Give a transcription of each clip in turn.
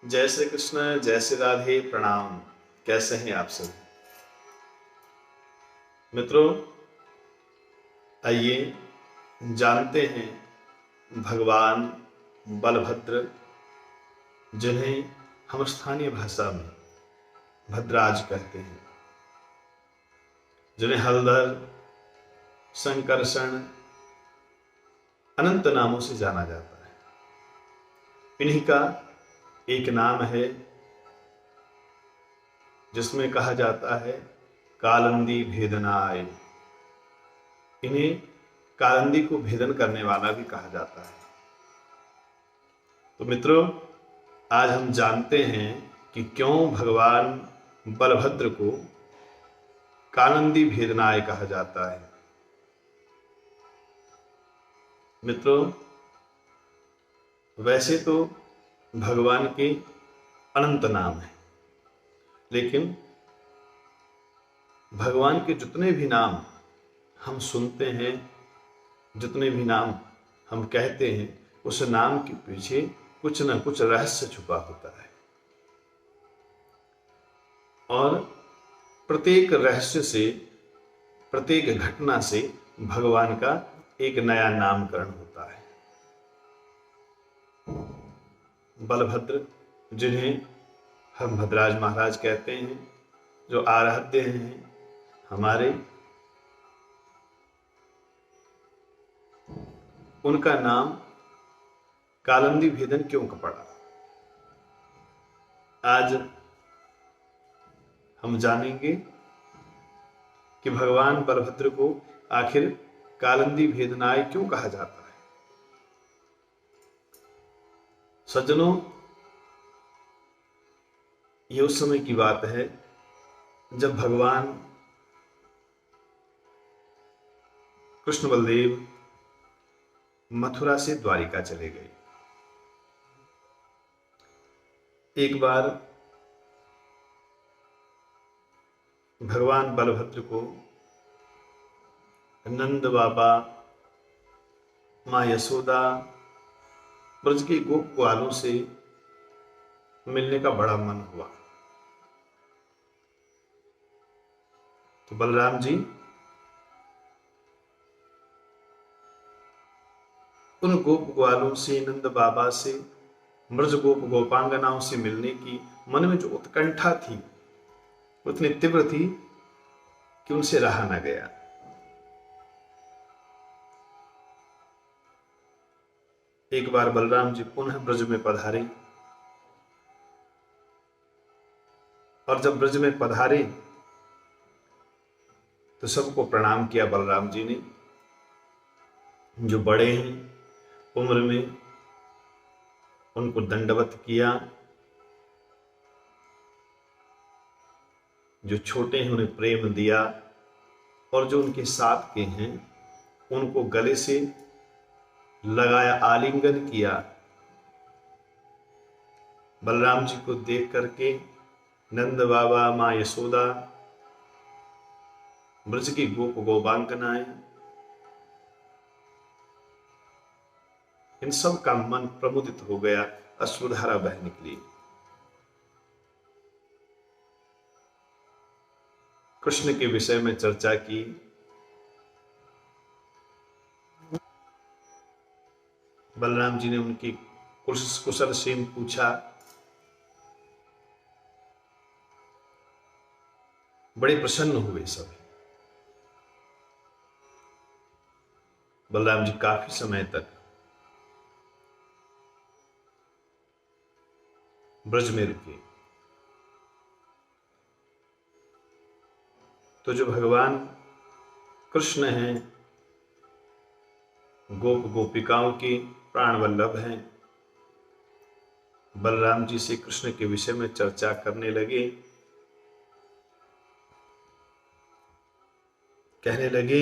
जय श्री कृष्ण, जय श्री राधे, प्रणाम। कैसे हैं आप सब मित्रों? आइए जानते हैं भगवान बलभद्र, जिन्हें हम स्थानीय भाषा में भद्राज कहते हैं, जिन्हें हलधर, संकर्षण, अनंत नामों से जाना जाता है। इन्हीं का एक नाम है जिसमें कहा जाता है कालंदी भेदनाय। इन्हें कालंदी को भेदन करने वाला भी कहा जाता है। तो मित्रों, आज हम जानते हैं कि क्यों भगवान बलभद्र को कालंदी भेदनाय कहा जाता है। मित्रों, वैसे तो भगवान के अनंत नाम हैं, लेकिन भगवान के जितने भी नाम हम सुनते हैं, जितने भी नाम हम कहते हैं, उस नाम के पीछे कुछ न कुछ रहस्य छुपा होता है। और प्रत्येक रहस्य से, प्रत्येक घटना से भगवान का एक नया नामकरण होता है। बलभद्र, जिन्हें हम भद्राज महाराज कहते हैं, जो आराध्य हैं हमारे, उनका नाम कालंदी भेदन क्यों पड़ा, आज हम जानेंगे कि भगवान बलभद्र को आखिर कालंदी भेदनाय क्यों कहा जाता है। सज्जनों, ये उस समय की बात है जब भगवान कृष्ण बलदेव मथुरा से द्वारिका चले गए। एक बार भगवान बलभद्र को नंद बाबा, माँ यशोदा, ब्रज के गोप ग्वालों से मिलने का बड़ा मन हुआ। तो बलराम जी उन गोप ग्वालों से, नंद बाबा से, ब्रज गोप गोपांगनाओं से मिलने की मन में जो उत्कंठा थी, उतनी तीव्र थी कि उनसे रहा न गया। एक बार बलराम जी पुनः ब्रज में पधारे, और जब ब्रज में पधारे तो सबको प्रणाम किया बलराम जी ने। जो बड़े हैं उम्र में, उनको दंडवत किया, जो छोटे हैं उन्हें प्रेम दिया, और जो उनके साथ के हैं उनको गले से लगाया, आलिंगन किया। बलराम जी को देख करके नंद बाबा, माँ यशोदा, ब्रज की गोप गोपांगनाएं, इन सब का मन प्रमुदित हो गया, अश्रुधारा बह निकली। कृष्ण के विषय में चर्चा की। बलराम जी ने उनकी कुशल क्षेम पूछा। बड़े प्रसन्न हुए सब। बलराम जी काफी समय तक ब्रज में रुके। तो जो भगवान कृष्ण हैं, गोप गोपिकाओं के प्राण वल्लभ हैं, बलराम जी से कृष्ण के विषय में चर्चा करने लगे। कहने लगे,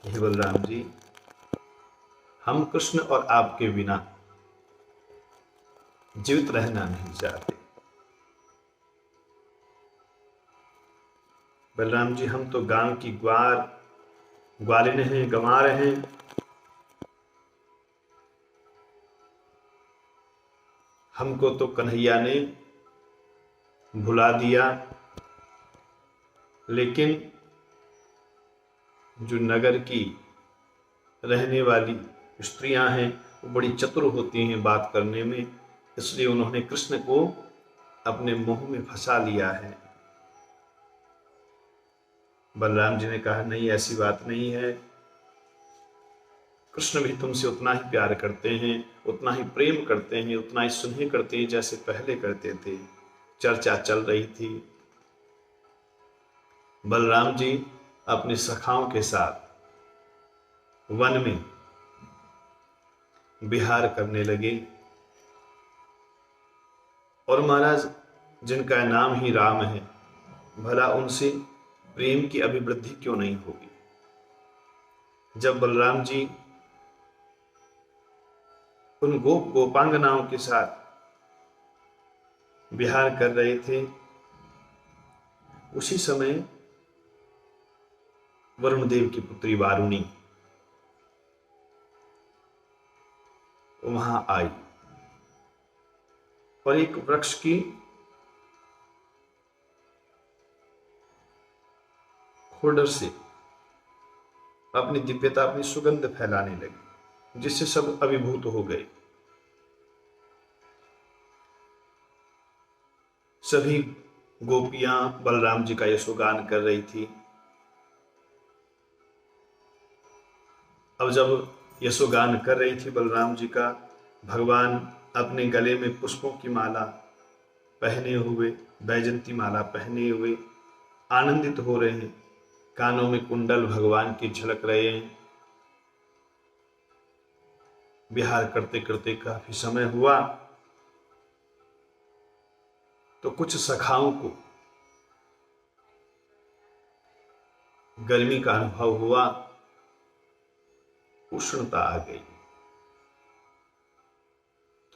हे बलराम जी, हम कृष्ण और आपके बिना जीवित रहना नहीं चाहते। बलराम जी, हम तो गांव की ग्वालिन हैं, गंवार हैं। हमको तो कन्हैया ने भुला दिया, लेकिन जो नगर की रहने वाली स्त्रियां हैं वो बड़ी चतुर होती हैं बात करने में, इसलिए उन्होंने कृष्ण को अपने मुंह में फंसा लिया है। बलराम जी ने कहा, नहीं, ऐसी बात नहीं है, कृष्ण भी तुमसे उतना ही प्यार करते हैं, उतना ही प्रेम करते हैं, उतना ही स्नेह करते हैं जैसे पहले करते थे। चर्चा चल रही थी। बलराम जी अपने सखाओं के साथ वन में विहार करने लगे, और महाराज जिनका नाम ही राम है, भला उनसे प्रेम की अभिवृद्धि क्यों नहीं होगी। जब बलराम जी उन गोपांगनाओं के साथ विहार कर रहे थे, उसी समय वरुण देव की पुत्री वारुणी वहां आई और एक वृक्ष की खोडर से अपनी दिव्यता, अपनी सुगंध फैलाने लगी, जिससे सब अभिभूत हो गए। सभी गोपियां बलराम जी का यशोगान कर रही थी। अब जब यशोगान कर रही थी बलराम जी का, भगवान अपने गले में पुष्पों की माला पहने हुए, बैजंती माला पहने हुए आनंदित हो रहे हैं, कानों में कुंडल भगवान की झलक रहे हैं। विहार करते करते काफी समय हुआ तो कुछ सखाओं को गर्मी का अनुभव हुआ, उष्णता आ गई।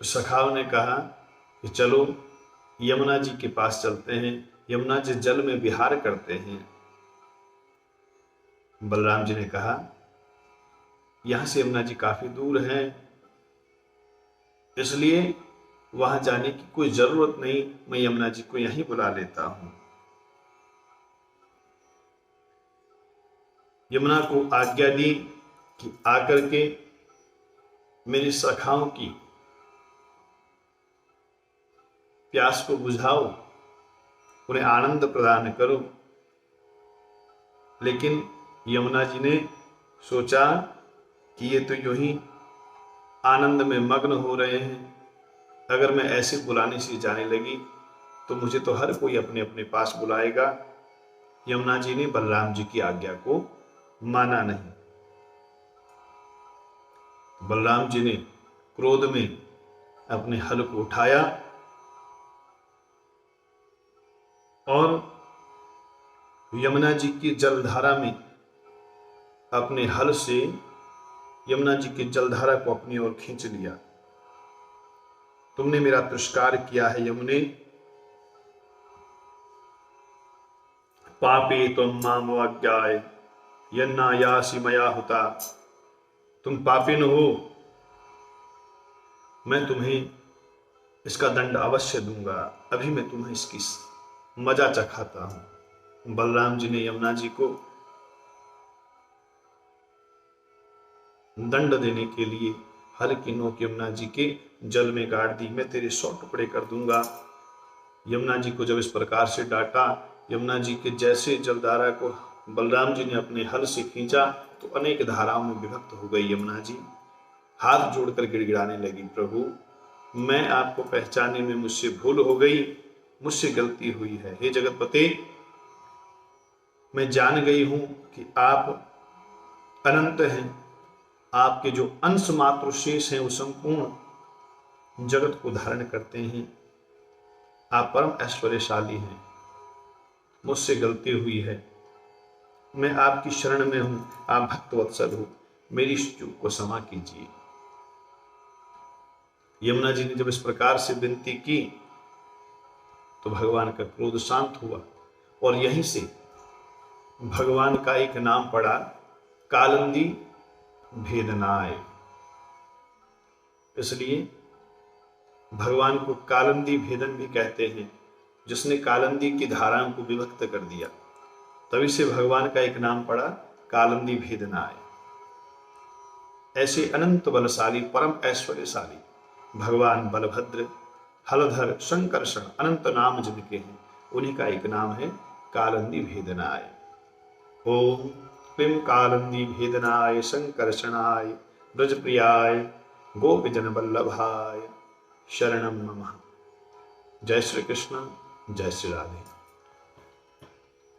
तो सखाओं ने कहा कि चलो यमुना जी के पास चलते हैं, यमुना जी जल में विहार करते हैं। बलराम जी ने कहा, यहां से यमुना जी काफी दूर है, इसलिए वहां जाने की कोई जरूरत नहीं, मैं यमुना जी को यहीं बुला लेता हूं। यमुना को आज्ञा दी कि आकर के मेरी सखाओं की प्यास को बुझाओ, उन्हें आनंद प्रदान करो। लेकिन यमुना जी ने सोचा कि ये तो यूं ही आनंद में मग्न हो रहे हैं, अगर मैं ऐसे बुलाने से जाने लगी तो मुझे तो हर कोई अपने अपने पास बुलाएगा। यमुना जी ने बलराम जी की आज्ञा को माना नहीं। बलराम जी ने क्रोध में अपने हल को उठाया और यमुना जी की जलधारा में अपने हल से यमुना जी की जलधारा को अपनी ओर खींच लिया। तुमने मेरा तिरस्कार किया है यमुने, पापे त्वं माम अज्ञाय यन्नायासि मया हुता। तुम पापिन हो, मैं तुम्हें इसका दंड अवश्य दूंगा, अभी मैं तुम्हें इसकी मजा चखाता हूं। बलराम जी ने यमुना जी को दंड देने के लिए हल की नोक यमुना जी के जल में गाड़ दी। मैं तेरे 100 टुकड़े कर दूंगा। यमुना जी को जब इस प्रकार से डांटा, यमुना जी के जैसे जलधारा को बलराम जी ने अपने हल से खींचा तो अनेक धाराओं में विभक्त हो गई यमुना जी। हाथ जोड़कर गिड़गिड़ाने लगी, प्रभु मैं आपको पहचानने में मुझसे भूल हो गई, मुझसे गलती हुई है। हे जगतपते, मैं जान गई हूं कि आप अनंत हैं, आपके जो अंश मात्र शेष हैं वो संपूर्ण जगत को धारण करते हैं। आप परम ऐश्वर्यशाली हैं, मुझसे गलती हुई है, मैं आपकी शरण में हूं, आप भक्तवत्सल हो, मेरी इस चूक को क्षमा कीजिए। यमुना जी ने जब इस प्रकार से विनती की तो भगवान का क्रोध शांत हुआ और यहीं से भगवान का एक नाम पड़ा, कालंदी भेदनाय। इसलिए भगवान को कालंदी भेदन भी कहते हैं, जिसने कालंदी की धाराओं को विभक्त कर दिया, तभी से भगवान का एक नाम पड़ा कालंदी भेदनाय। ऐसे अनंत बलशाली परम ऐश्वर्यशाली भगवान बलभद्र, हलधर, संकर्षण अनंत नाम जिनके हैं, उन्हीं का एक नाम है कालंदी भेदनाय। ओम क्लीं कालंदी भेदनाय संकर्षणाय ब्रजप्रियाय गोपीजन वल्लभाय शरणं नमः। जय श्री कृष्ण, जय श्री राधे।